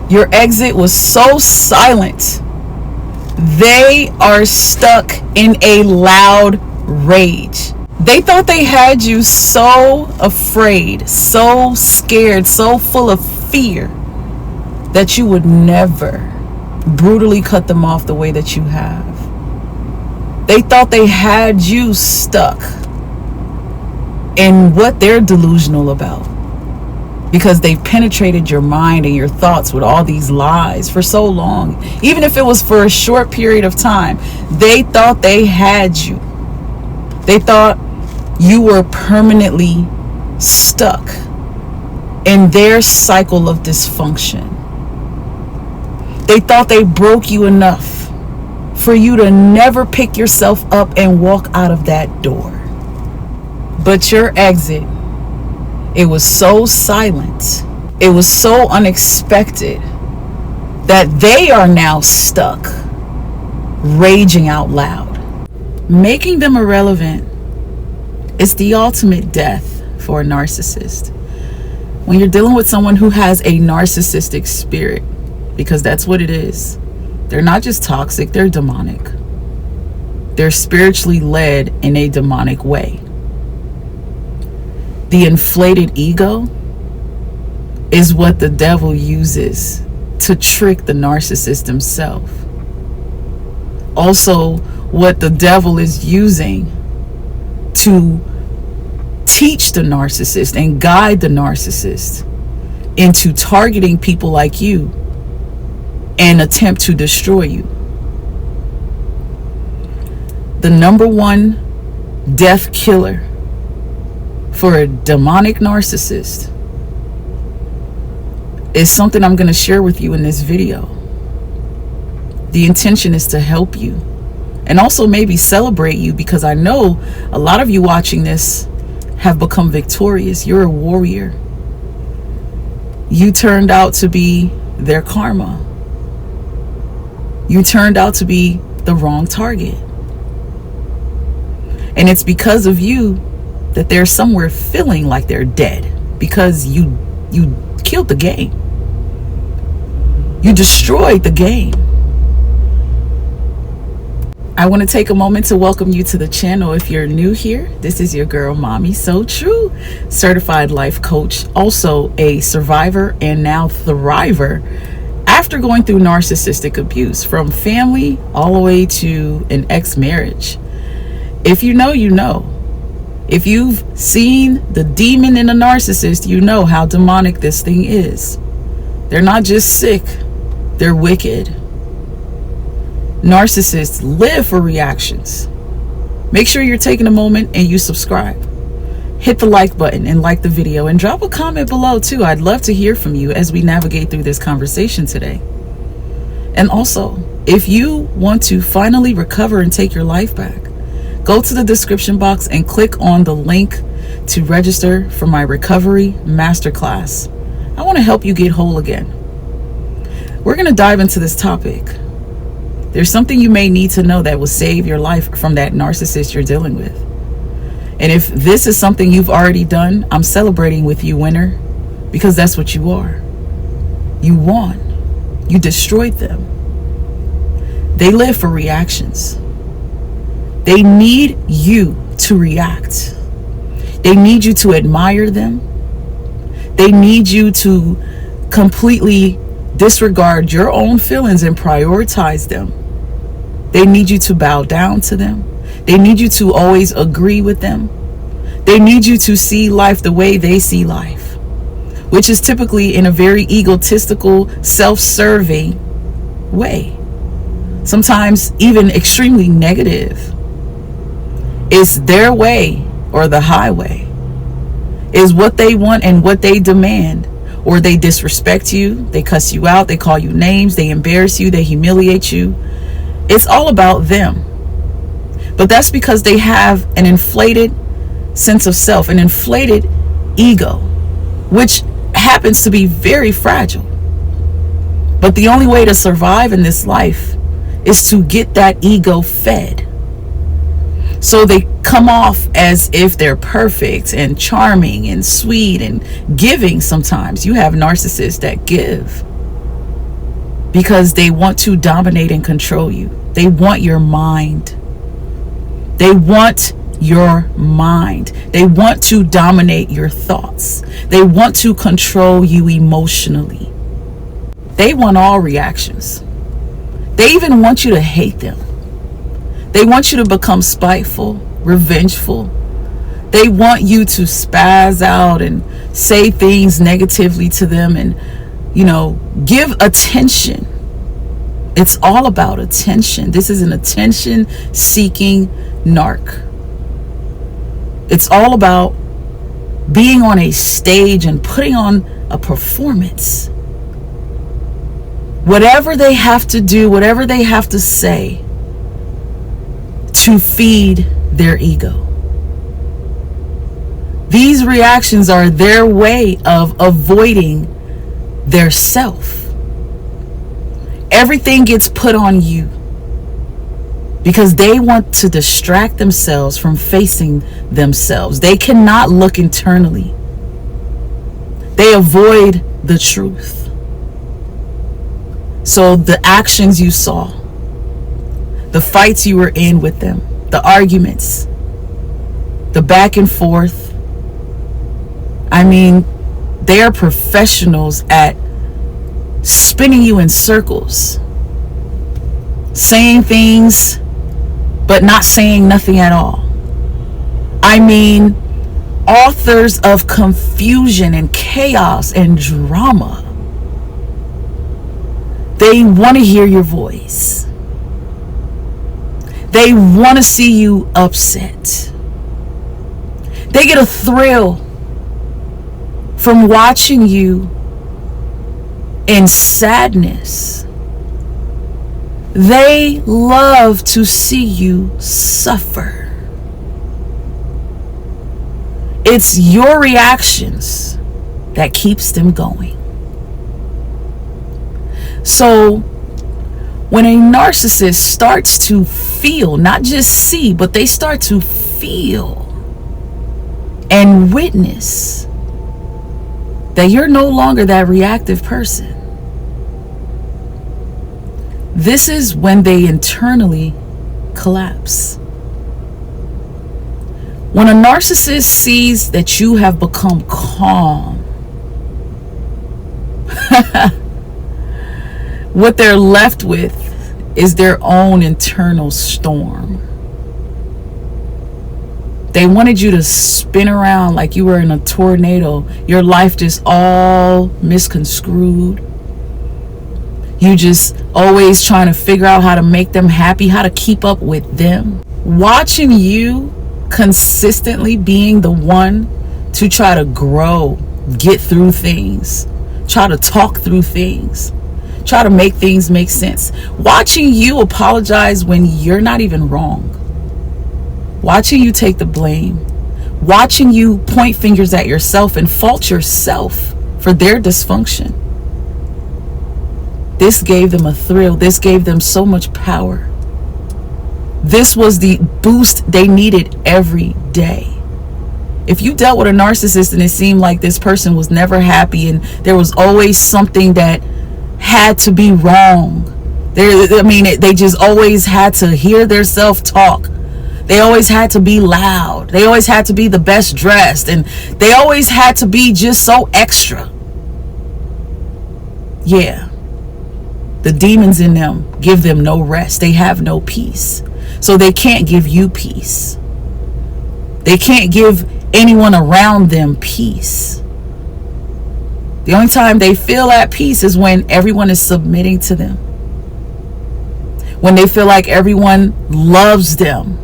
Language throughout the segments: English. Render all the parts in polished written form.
Your exit was so silent. They are stuck in a loud rage. They thought they had you so afraid, so scared, so full of fear that you would never brutally cut them off the way that you have. They thought they had you stuck in what they're delusional about, because they've penetrated your mind and your thoughts with all these lies for so long. Even if it was for a short period of time, they thought they had you. They thought you were permanently stuck in their cycle of dysfunction. They thought they broke you enough for you to never pick yourself up and walk out of that door. But your exit, it was so silent, it was so unexpected, that they are now stuck, raging out loud. Making them irrelevant is the ultimate death for a narcissist. When you're dealing with someone who has a narcissistic spirit, because that's what it is, they're not just toxic, they're demonic. They're spiritually led in a demonic way. The inflated ego is what the devil uses to trick the narcissist himself. Also, what the devil is using to teach the narcissist and guide the narcissist into targeting people like you and attempt to destroy you. The number one death killer for a demonic narcissist is something I'm going to share with you in this video. The intention is to help you and also maybe celebrate you, because I know a lot of you watching this have become victorious. You're a warrior. You turned out to be their karma. You turned out to be the wrong target. And it's because of you that they're somewhere feeling like they're dead, because you killed the game. You destroyed the game. I want to take a moment to welcome you to the channel. If you're new here, this is your girl, Mommy So True, certified life coach, also a survivor and now thriver after going through narcissistic abuse, from family all the way to an ex-marriage. If you know, you know. If you've seen the demon in a narcissist, you know how demonic this thing is. They're not just sick, they're wicked. Narcissists live for reactions. Make sure you're taking a moment and you subscribe. Hit the like button and like the video, and drop a comment below too. I'd love to hear from you as we navigate through this conversation today. And also, if you want to finally recover and take your life back, go to the description box and click on the link to register for my recovery masterclass. I want to help you get whole again. We're going to dive into this topic. There's something you may need to know that will save your life from that narcissist you're dealing with. And if this is something you've already done, I'm celebrating with you, winner, because that's what you are. You won. You destroyed them. They live for reactions. They need you to react. They need you to admire them. They need you to completely disregard your own feelings and prioritize them. They need you to bow down to them. They need you to always agree with them. They need you to see life the way they see life, which is typically in a very egotistical, self-serving way. Sometimes even extremely negative. It's their way or the highway. Is what they want and what they demand. Or they disrespect you, they cuss you out, they call you names, they embarrass you, they humiliate you. It's all about them. But that's because they have an inflated sense of self, an inflated ego, which happens to be very fragile. But the only way to survive in this life is to get that ego fed. So they come off as if they're perfect and charming and sweet and giving sometimes. You have narcissists that give. because they want to dominate and control you. They want your mind. They want your mind. They want to dominate your thoughts. They want to control you emotionally. They want all reactions. They even want you to hate them. They want you to become spiteful, revengeful. They want you to spaz out and say things negatively to them and, give attention. It's all about attention. This is an attention-seeking narc. It's all about being on a stage and putting on a performance. Whatever they have to do, whatever they have to say to feed their ego. These reactions are their way of avoiding their self. Everything gets put on you because they want to distract themselves from facing themselves. They cannot look internally. They avoid the truth. So the actions you saw, the fights you were in with them, the arguments, the back and forth, they are professionals at spinning you in circles, saying things but not saying nothing at all. Authors of confusion and chaos and drama. They want to hear your voice. They want to see you upset. They get a thrill from watching you in sadness. They love to see you suffer. It's your reactions that keeps them going. So when a narcissist starts to feel, not just see, but they start to feel and witness that you're no longer that reactive person, this is when they internally collapse. When a narcissist sees that you have become calm, what they're left with is their own internal storm. They wanted you to spin around like you were in a tornado. Your life just all misconstrued. You just always trying to figure out how to make them happy, how to keep up with them. Watching you consistently being the one to try to grow, get through things, try to talk through things, try to make things make sense. Watching you apologize when you're not even wrong. Watching you take the blame. Watching you point fingers at yourself and fault yourself for their dysfunction. This gave them a thrill. This gave them so much power. This was the boost they needed every day. If you dealt with a narcissist and it seemed like this person was never happy and there was always something that had to be wrong, they just always had to hear their self-talk. They always had to be loud. They always had to be the best dressed. And they always had to be just so extra. Yeah. The demons in them give them no rest. They have no peace. So they can't give you peace. They can't give anyone around them peace. The only time they feel at peace is when everyone is submitting to them. When they feel like everyone loves them.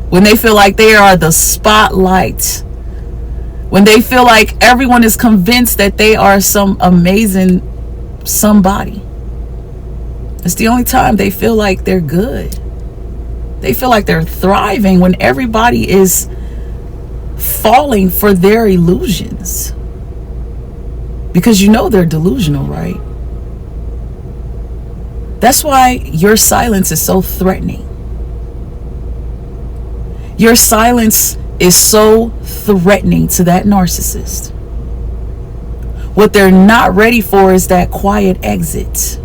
When they feel like they are the spotlight. When they feel like everyone is convinced that they are some amazing somebody. It's the only time they feel like they're good. They feel like they're thriving when everybody is falling for their illusions. Because they're delusional, right? That's why your silence is so threatening. Your silence is so threatening to that narcissist. What they're not ready for is that quiet exit.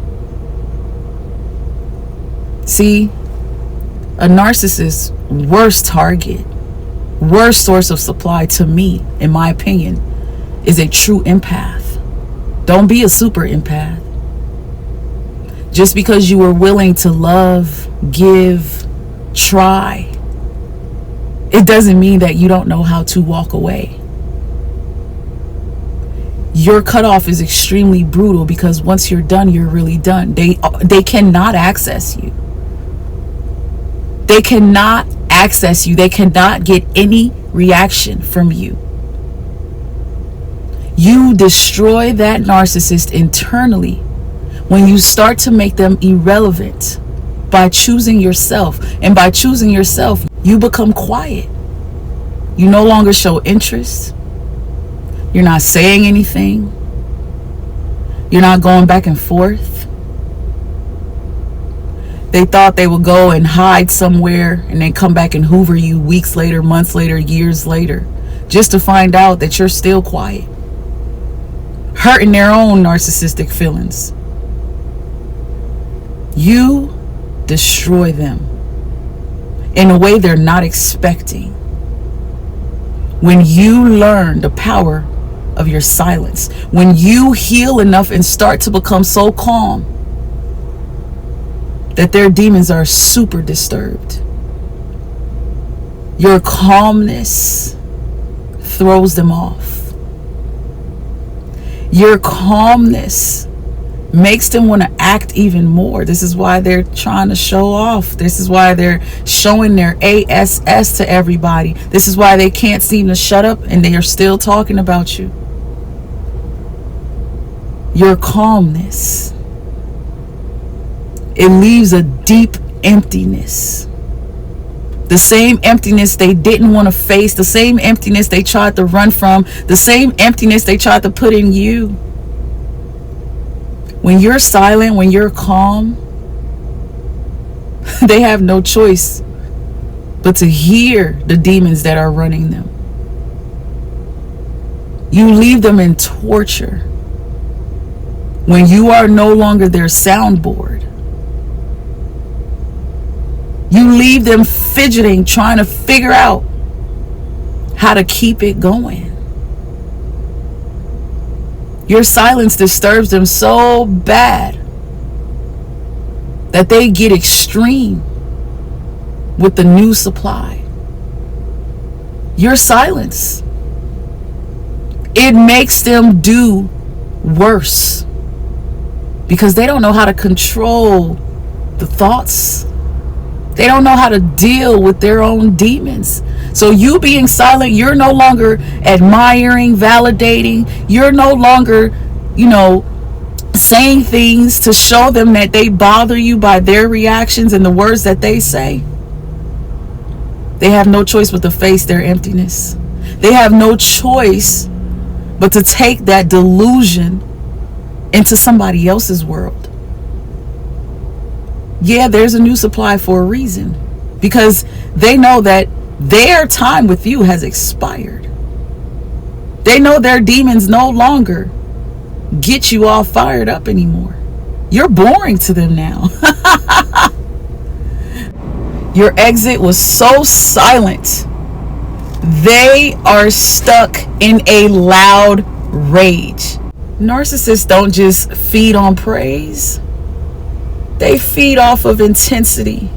See, a narcissist's worst target, worst source of supply to me, in my opinion, is a true empath. Don't be a super empath. Just because you are willing to love, give, try, it doesn't mean that you don't know how to walk away. Your cutoff is extremely brutal because once you're done, you're really done. They cannot access you. They cannot access you. They cannot get any reaction from you. You destroy that narcissist internally when you start to make them irrelevant by choosing yourself. And by choosing yourself, you become quiet. You no longer show interest. You're not saying anything. You're not going back and forth. They thought they would go and hide somewhere and then come back and hoover you weeks later, months later, years later, just to find out that you're still quiet, hurting their own narcissistic feelings. You destroy them in a way they're not expecting. When you learn the power of your silence, when you heal enough and start to become so calm that their demons are super disturbed, your calmness throws them off. Your calmness makes them want to act even more. This is why they're trying to show off. This is why they're showing their ASS to everybody. This is why they can't seem to shut up and they are still talking about you. Your calmness, it leaves a deep emptiness. The same emptiness they didn't want to face, the same emptiness they tried to run from, the same emptiness they tried to put in you. When you're silent, when you're calm, they have no choice but to hear the demons that are running them. You leave them in torture when you are no longer their soundboard. You leave them fidgeting, trying to figure out how to keep it going. Your silence disturbs them so bad that they get extreme with the new supply. Your silence, it makes them do worse because they don't know how to control the thoughts. They don't know how to deal with their own demons. So you being silent, you're no longer admiring, validating. You're no longer, saying things to show them that they bother you by their reactions and the words that they say. They have no choice but to face their emptiness. They have no choice but to take that delusion into somebody else's world. Yeah, there's a new supply for a reason, because they know that their time with you has expired. They know their demons no longer get you all fired up anymore. You're boring to them now. Your exit was so silent. They are stuck in a loud rage. Narcissists don't just feed on praise. They feed off of intensity.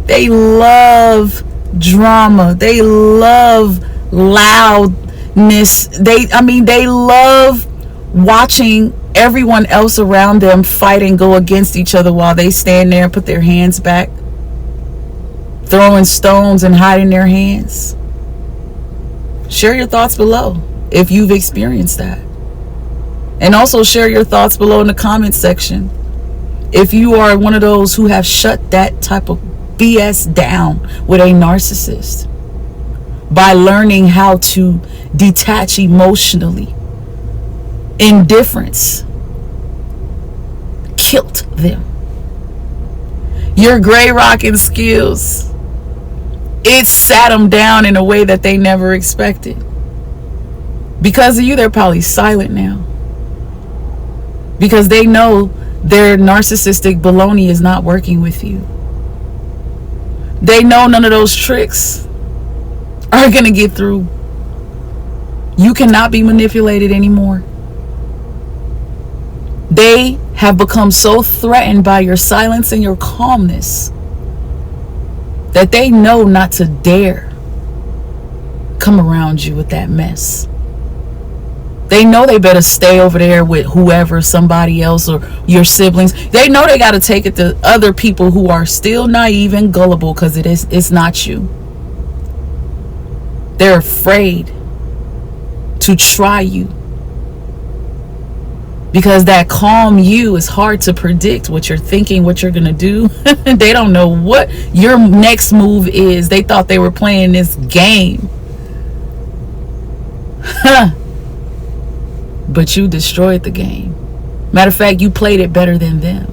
They love drama. They love loudness. They love watching everyone else around them fight and go against each other while they stand there and put their hands back, throwing stones and hiding their hands. Share your thoughts below if you've experienced that. And also share your thoughts below in the comments section if you are one of those who have shut that type of BS down with a narcissist by learning how to detach emotionally. Indifference killed them. Your gray rocking skills, it sat them down in a way that they never expected. Because of you, they're probably silent now, because they know Their narcissistic baloney is not working with you. They know none of those tricks are going to get through. You cannot be manipulated anymore. They have become so threatened by your silence and your calmness that they know not to dare come around you with that mess. They know they better stay over there with whoever, somebody else, or your siblings. They know they got to take it to other people who are still naive and gullible, because it's not you. They're afraid to try you, because that calm you is hard to predict what you're thinking, what you're gonna do. They don't know what your next move is. They thought they were playing this game. But you destroyed the game. Matter of fact, you played it better than them.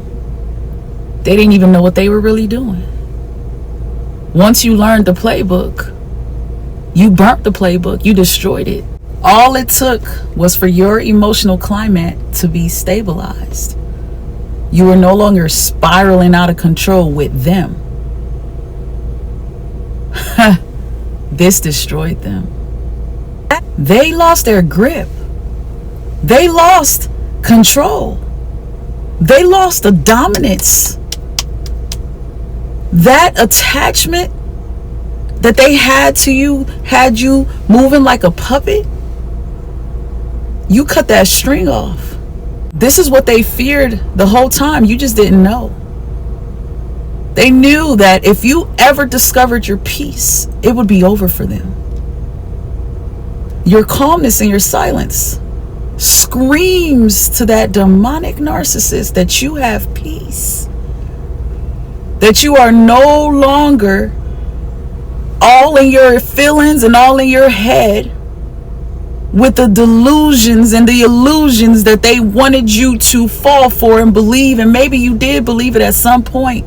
They didn't even know what they were really doing. Once you learned the playbook, you burnt the playbook. You destroyed it. All it took was for your emotional climate to be stabilized. You were no longer spiraling out of control with them. This destroyed them. They lost their grip. They lost control. They lost the dominance. That attachment that they had to you had you moving like a puppet. You cut that string off. This is what they feared the whole time. You just didn't know. They knew that if you ever discovered your peace, it would be over for them. Your calmness and your silence screams to that demonic narcissist that you have peace. That you are no longer all in your feelings and all in your head with the delusions and the illusions that they wanted you to fall for and believe. And maybe you did believe it at some point.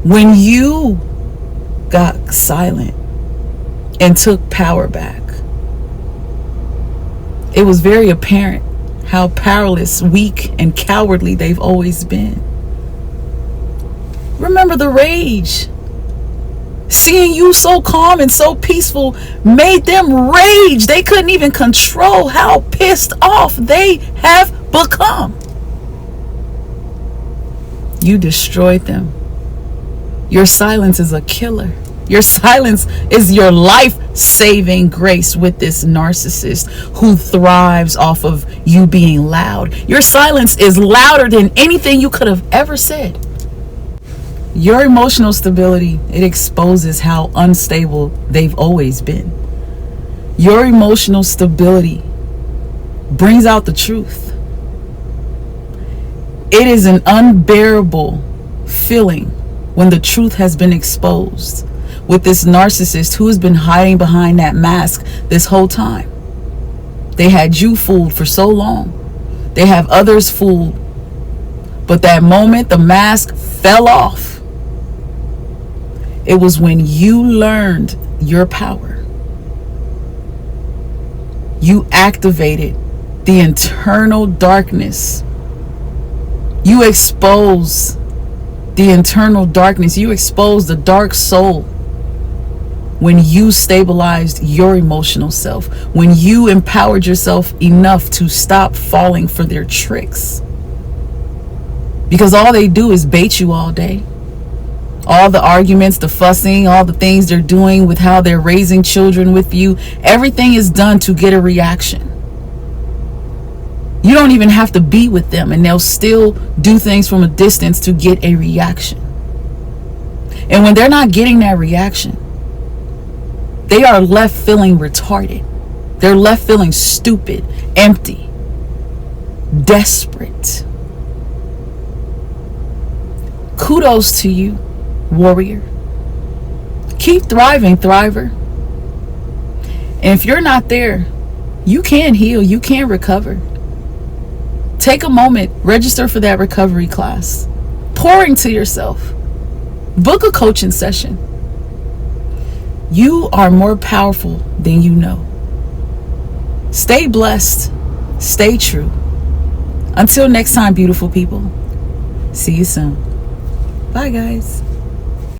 When you got silent and took power back, it was very apparent how powerless, weak, and cowardly they've always been. Remember the rage. Seeing you so calm and so peaceful made them rage. They couldn't even control how pissed off they have become. You destroyed them. Your silence is a killer. Your silence is your life-saving grace with this narcissist who thrives off of you being loud. Your silence is louder than anything you could have ever said. Your emotional stability, it exposes how unstable they've always been. Your emotional stability brings out the truth. It is an unbearable feeling when the truth has been exposed with this narcissist who has been hiding behind that mask this whole time. They had you fooled for so long. They have others fooled. But that moment the mask fell off, it was when you learned your power. You activated the internal darkness. You expose the internal darkness. You expose the dark soul when you stabilized your emotional self, when you empowered yourself enough to stop falling for their tricks. Because all they do is bait you all day. All the arguments, the fussing, all the things they're doing with how they're raising children with you, everything is done to get a reaction. You don't even have to be with them, and they'll still do things from a distance to get a reaction. And when they're not getting that reaction, they are left feeling retarded. They're left feeling stupid, empty, desperate. Kudos to you, warrior. Keep thriving, thriver. And if you're not there, you can heal, you can recover. Take a moment, register for that recovery class. Pour into yourself. Book a coaching session. You are more powerful than you know. Stay blessed. Stay true. Until next time, beautiful people. See you soon. Bye, guys.